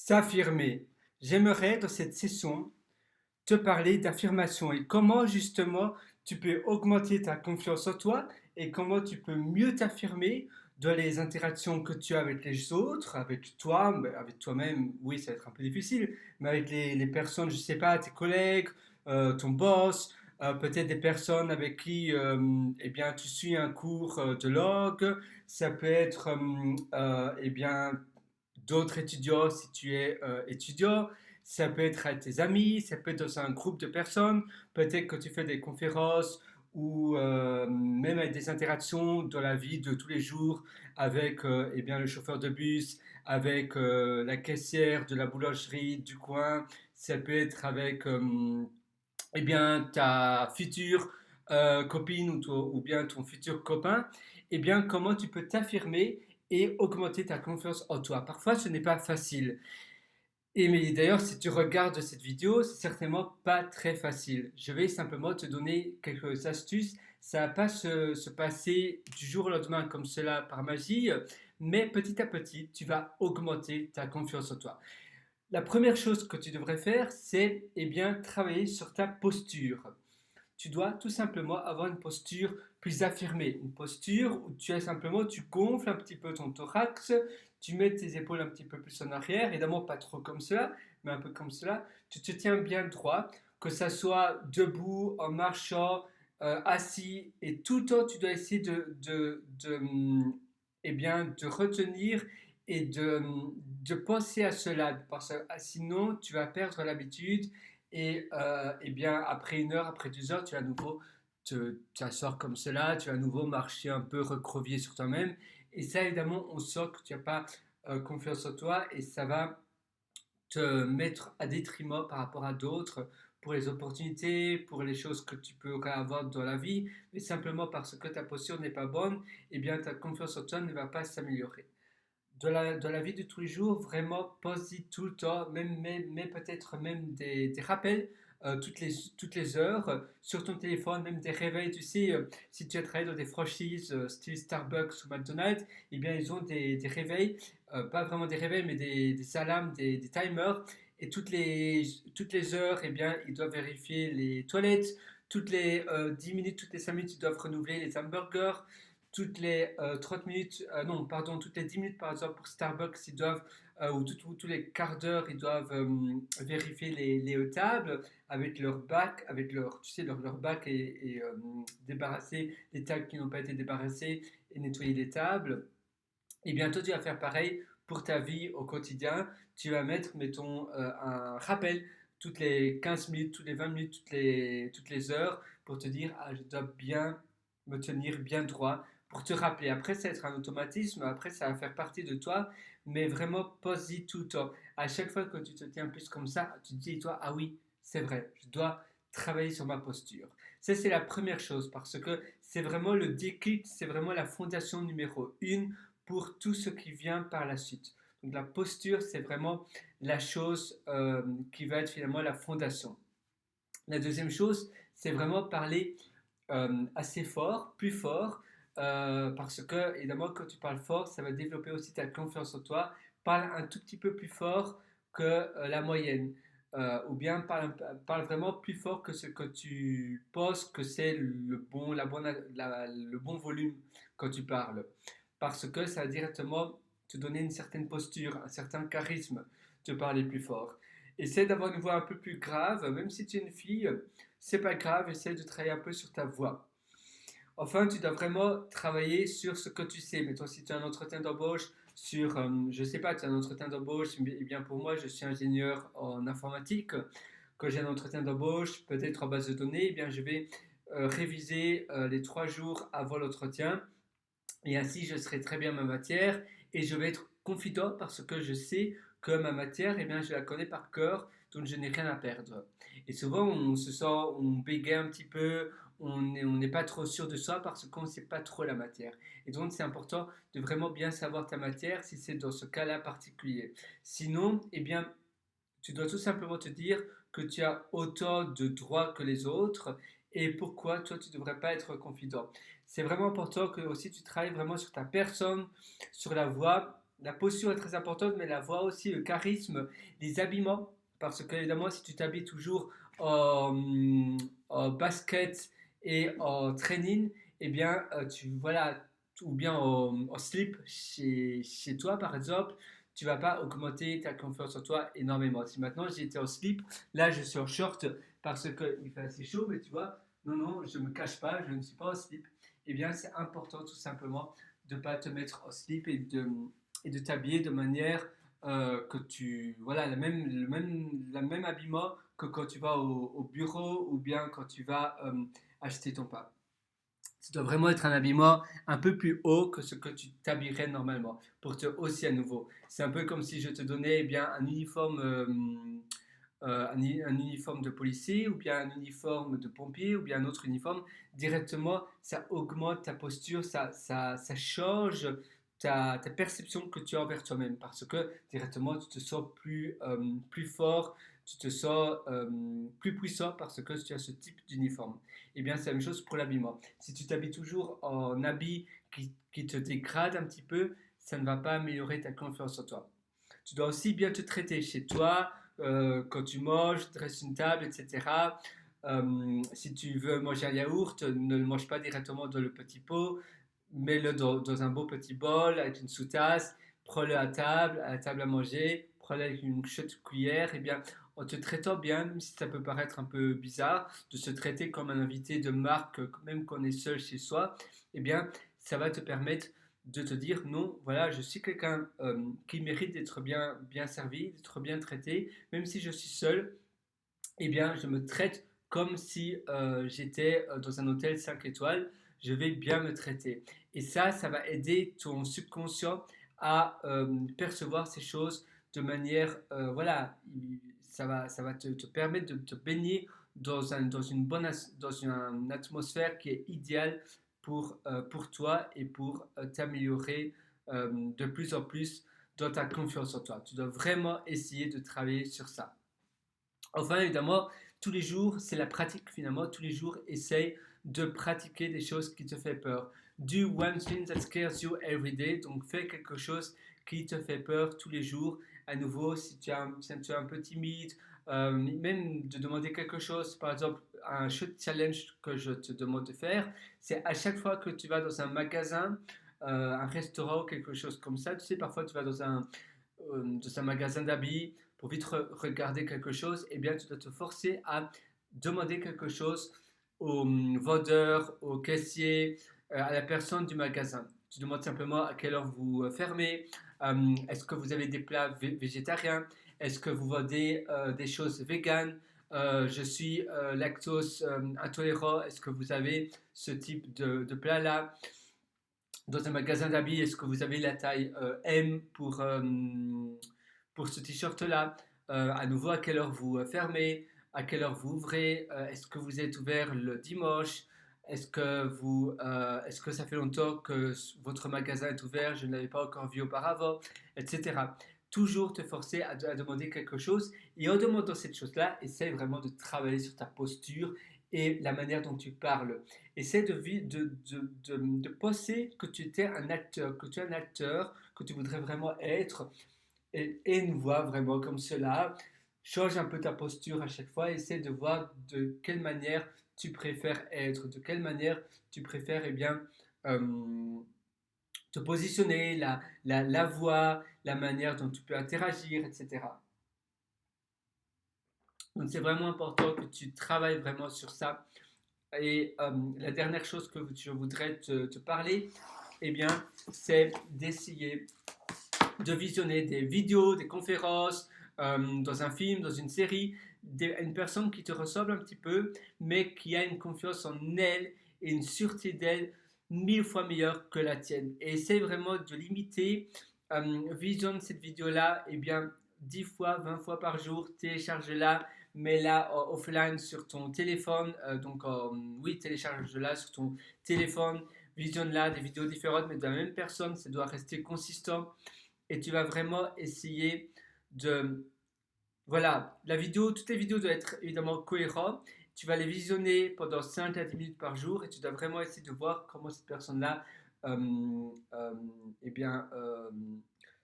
S'affirmer. J'aimerais dans cette session te parler d'affirmation et comment justement tu peux augmenter ta confiance en toi et comment tu peux mieux t'affirmer dans les interactions que tu as avec les autres, avec toi, avec toi-même, oui, ça va être un peu difficile, mais avec les personnes, je sais pas, tes collègues, ton boss, peut-être des personnes avec qui eh bien, tu suis un cours de langue, ça peut être eh bien, d'autres étudiants si tu es étudiant, ça peut être à tes amis, ça peut être dans un groupe de personnes, peut-être que tu fais des conférences ou même avec des interactions dans la vie de tous les jours avec eh bien, le chauffeur de bus, avec la caissière de la boulangerie du coin, ça peut être avec eh bien, ta future copine ou bien ton futur copain, eh bien, comment tu peux t'affirmer et augmenter ta confiance en toi. Parfois, ce n'est pas facile. Et mais d'ailleurs, si tu regardes cette vidéo, c'est certainement pas très facile. Je vais simplement te donner quelques astuces. Ça va pas se passer du jour au lendemain comme cela par magie, mais petit à petit, tu vas augmenter ta confiance en toi. La première chose que tu devrais faire, c'est eh bien travailler sur ta posture. Tu dois tout simplement avoir une posture plus affirmée, une posture où tu as simplement, tu gonfles un petit peu ton thorax, tu mets tes épaules un petit peu plus en arrière, évidemment pas trop comme cela, mais un peu comme cela, tu te tiens bien droit, que ça soit debout, en marchant, assis, et tout le temps tu dois essayer eh bien, de retenir et de penser à cela, parce que sinon tu vas perdre l'habitude et eh bien, après 1 heure, après 2 heures, tu vas à nouveau t'asseoir comme cela, tu vas à nouveau marcher un peu recroquevillé sur toi-même. Et ça, évidemment, on sent que tu n'as pas confiance en toi et ça va te mettre à détriment par rapport à d'autres pour les opportunités, pour les choses que tu pourrais avoir dans la vie, mais simplement parce que ta posture n'est pas bonne, eh bien, ta confiance en toi ne va pas s'améliorer de la vie de tous les jours, vraiment, pense-y tout le temps, mais peut-être même des rappels toutes les heures sur ton téléphone, même des réveils. Tu sais, si tu as travaillé dans des franchises style Starbucks ou McDonald's, eh bien, ils ont des réveils, pas vraiment des réveils, mais des alarmes, des timers. Et toutes les heures, eh bien, ils doivent vérifier les toilettes. Toutes les 10 minutes, toutes les 5 minutes, ils doivent renouveler les hamburgers toutes les 30 minutes, non, pardon, toutes les 10 minutes par exemple pour Starbucks, ils doivent, ou tous les quarts d'heure, ils doivent vérifier les tables avec leur bac, avec leur, tu sais, leur bac et débarrasser les tables qui n'ont pas été débarrassées et nettoyer les tables. Et bientôt, tu vas faire pareil pour ta vie au quotidien. Tu vas mettre, mettons, un rappel toutes les 15 minutes, toutes les 20 minutes, toutes les heures pour te dire, ah, je dois bien me tenir bien droit pour te rappeler. Après, ça va être un automatisme, après, ça va faire partie de toi, mais vraiment, pose-y tout le temps. À chaque fois que tu te tiens plus comme ça, tu te dis, toi, ah oui, c'est vrai, je dois travailler sur ma posture. Ça, c'est la première chose parce que c'est vraiment le déclic, c'est vraiment la fondation numéro 1 pour tout ce qui vient par la suite. Donc la posture, c'est vraiment la chose qui va être finalement la fondation. La deuxième chose, c'est vraiment parler assez fort, plus fort, parce que évidemment quand tu parles fort, ça va développer aussi ta confiance en toi. Parle un tout petit peu plus fort que la moyenne. Ou bien parle vraiment plus fort que ce que tu penses que c'est le bon volume quand tu parles parce que ça va directement te donner une certaine posture, un certain charisme de parler plus fort. Essaie d'avoir une voix un peu plus grave, même si tu es une fille, c'est pas grave, essaie de travailler un peu sur ta voix. Enfin, tu dois vraiment travailler sur ce que tu sais. Mettons, si tu as un entretien d'embauche sur, je sais pas, tu as un entretien d'embauche, eh bien pour moi, je suis ingénieur en informatique. Quand j'ai un entretien d'embauche, peut-être en base de données, eh bien je vais réviser les 3 jours avant l'entretien et ainsi, je serai très bien ma matière et je vais être confident parce que je sais que ma matière, eh bien, je la connais par cœur, donc je n'ai rien à perdre. Et souvent, on se sent, on bégaye un petit peu, on n'est pas trop sûr de soi parce qu'on ne sait pas trop la matière. Et donc, c'est important de vraiment bien savoir ta matière si c'est dans ce cas-là particulier. Sinon, eh bien, tu dois tout simplement te dire que tu as autant de droits que les autres et pourquoi toi tu ne devrais pas être confident. C'est vraiment important que aussi tu travailles vraiment sur ta personne, sur la voix la posture est très importante, mais la voix aussi, le charisme, les habillements. Parce que, évidemment, si tu t'habilles toujours en, en basket et en training, eh bien, voilà, ou bien en slip chez toi, par exemple, tu vas pas augmenter ta confiance en toi énormément. Si maintenant j'étais en slip, là je suis en short parce qu'il fait assez chaud, mais tu vois, non, non, je ne me cache pas, je ne suis pas en slip. Eh bien, c'est important tout simplement de ne pas te mettre en slip et de t'habiller de manière que tu. Voilà, la même habillement que quand tu vas au bureau ou bien quand tu vas acheter ton pain. Ça doit vraiment être un habillement un peu plus haut que ce que tu t'habillerais normalement pour te hausser à nouveau. C'est un peu comme si je te donnais eh bien, un uniforme. Un uniforme de policier ou bien un uniforme de pompier ou bien un autre uniforme, directement, ça augmente ta posture, ça change ta perception que tu as envers toi-même parce que directement, tu te sens plus fort, tu te sens plus puissant parce que tu as ce type d'uniforme. Et bien, c'est la même chose pour l'habillement. Si tu t'habilles toujours en habit qui te dégrade un petit peu, ça ne va pas améliorer ta confiance en toi. Tu dois aussi bien te traiter chez toi, quand tu manges, dresse une table, etc. Si tu veux manger un yaourt, ne le mange pas directement dans le petit pot, mets-le dans un beau petit bol avec une sous-tasse, prends-le à la table à manger, prends-le avec une chouette cuillère, et bien en te traitant bien, même si ça peut paraître un peu bizarre, de se traiter comme un invité de marque, même quand on est seul chez soi, eh bien ça va te permettre de te dire non, voilà, je suis quelqu'un qui mérite d'être bien servi, d'être bien traité, même si je suis seul, eh bien, je me traite comme si j'étais dans un hôtel 5 étoiles, je vais bien me traiter. Et ça va aider ton subconscient à percevoir ces choses de manière, voilà, ça va te permettre de te baigner dans une atmosphère qui est idéale pour toi et pour t'améliorer de plus en plus dans ta confiance en toi. Tu dois vraiment essayer de travailler sur ça. Enfin, évidemment, tous les jours, c'est la pratique finalement. Tous les jours, essaye de pratiquer des choses qui te font peur. Do one thing that scares you every day. Donc, fais quelque chose qui te fait peur tous les jours. À nouveau, si tu es un peu timide, même de demander quelque chose, par exemple, un short challenge que je te demande de faire, c'est à chaque fois que tu vas dans un magasin, un restaurant ou quelque chose comme ça, tu sais, parfois tu vas dans un magasin d'habits pour vite regarder quelque chose, eh bien, tu dois te forcer à demander quelque chose au vendeur, au caissier, à la personne du magasin. Tu demandes simplement à quelle heure vous fermez, est-ce que vous avez des plats végétariens, est-ce que vous vendez des choses véganes, je suis lactose intolérant, est-ce que vous avez ce type de plat-là? Dans un magasin d'habits, est-ce que vous avez la taille M pour ce t-shirt-là? À nouveau, à quelle heure vous fermez? À quelle heure vous ouvrez? Est-ce que vous êtes ouvert le dimanche? Est-ce que ça fait longtemps que votre magasin est ouvert? Je ne l'avais pas encore vu auparavant, etc. Toujours te forcer à demander quelque chose et en demandant cette chose-là, essaye vraiment de travailler sur ta posture et la manière dont tu parles. Essaie de penser que tu es un acteur, que tu voudrais vraiment être, et nous voir vraiment comme cela. Change un peu ta posture à chaque fois, essaie de voir de quelle manière tu préfères être, de quelle manière tu préfères eh bien, euh, te positionner, la voix, la manière dont tu peux interagir, etc. Donc c'est vraiment important que tu travailles vraiment sur ça. Et la dernière chose que je voudrais te parler, eh bien, c'est d'essayer de visionner des vidéos, des conférences, dans un film, dans une série, une personne qui te ressemble un petit peu, mais qui a une confiance en elle et une sûreté d'elle 1000 fois meilleure que la tienne. Et essaye vraiment de l'imiter. Visionne cette vidéo-là, et bien, 10 fois, 20 fois par jour, télécharge-la, mets-la offline sur ton téléphone. Donc, oui, télécharge-la sur ton téléphone, visionne-la, des vidéos différentes, mais de la même personne, ça doit rester consistant et tu vas vraiment essayer de... Voilà, toutes les vidéos doivent être évidemment cohérentes. Tu vas les visionner pendant 5 à 10 minutes par jour et tu dois vraiment essayer de voir comment cette personne-là euh, euh, eh bien,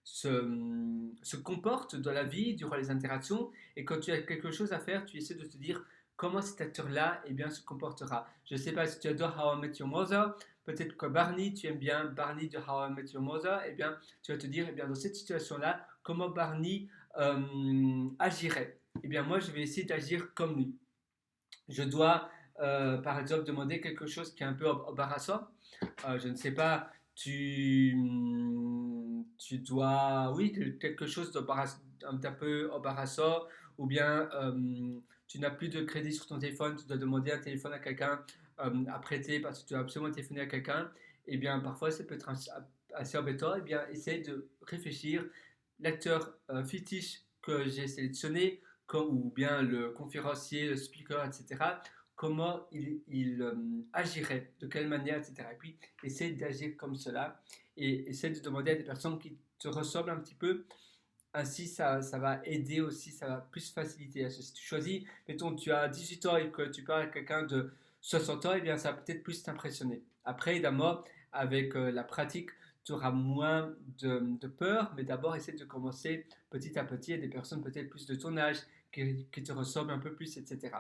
se comporte dans la vie, durant les interactions. Et quand tu as quelque chose à faire, tu essaies de te dire comment cet acteur-là eh bien, se comportera. Je ne sais pas si tu adores How I Met Your Mother, peut-être que Barney, tu aimes bien Barney de How I Met Your Mother, eh bien, tu vas te dire, eh bien, dans cette situation-là, comment Barney agirait. Eh bien, moi, je vais essayer d'agir comme lui. Je dois, par exemple, demander quelque chose qui est un peu embarrassant. Je ne sais pas, tu dois, oui, quelque chose un petit peu embarrassant, ou bien tu n'as plus de crédit sur ton téléphone, tu dois demander un téléphone à quelqu'un à prêter parce que tu dois absolument téléphoner à quelqu'un. Eh bien, parfois, ça peut être assez embêtant. Eh bien, essaye de réfléchir. L'acteur fictif que j'ai sélectionné, ou bien le conférencier, le speaker, etc., comment il agirait, de quelle manière, etc. Et puis, essaie d'agir comme cela et essaie de demander à des personnes qui te ressemblent un petit peu. Ainsi, ça va aider aussi, ça va plus faciliter. Si tu choisis, mettons, tu as 18 ans et que tu parles à quelqu'un de 60 ans, eh bien, ça va peut-être plus t'impressionner. Après, évidemment, avec la pratique, tu auras moins de peur, mais d'abord, essaie de commencer petit à petit à des personnes peut-être plus de ton âge, qui te ressemblent un peu plus, etc.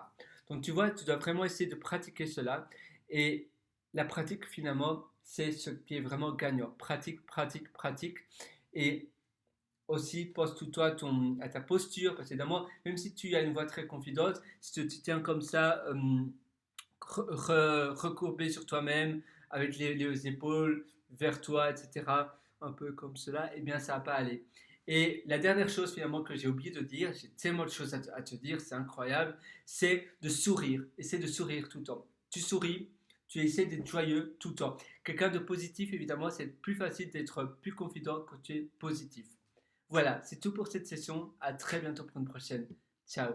Donc, tu vois, tu dois vraiment essayer de pratiquer cela. Et la pratique, finalement, c'est ce qui est vraiment gagnant. Pratique, pratique, pratique. Et aussi, pense tout toi à ta posture, parce que évidemment, même si tu as une voix très confidente, si tu te tiens comme ça, recourbé sur toi-même, avec les épaules vers toi, etc., un peu comme cela, eh bien, ça va pas aller. Et la dernière chose finalement que j'ai oublié de dire, j'ai tellement de choses à te dire, c'est incroyable, c'est de sourire. Essaie de sourire tout le temps. Tu souris, tu essaies d'être joyeux tout le temps. Quelqu'un de positif, évidemment, c'est plus facile d'être plus confident quand tu es positif. Voilà, c'est tout pour cette session. À très bientôt pour une prochaine. Ciao.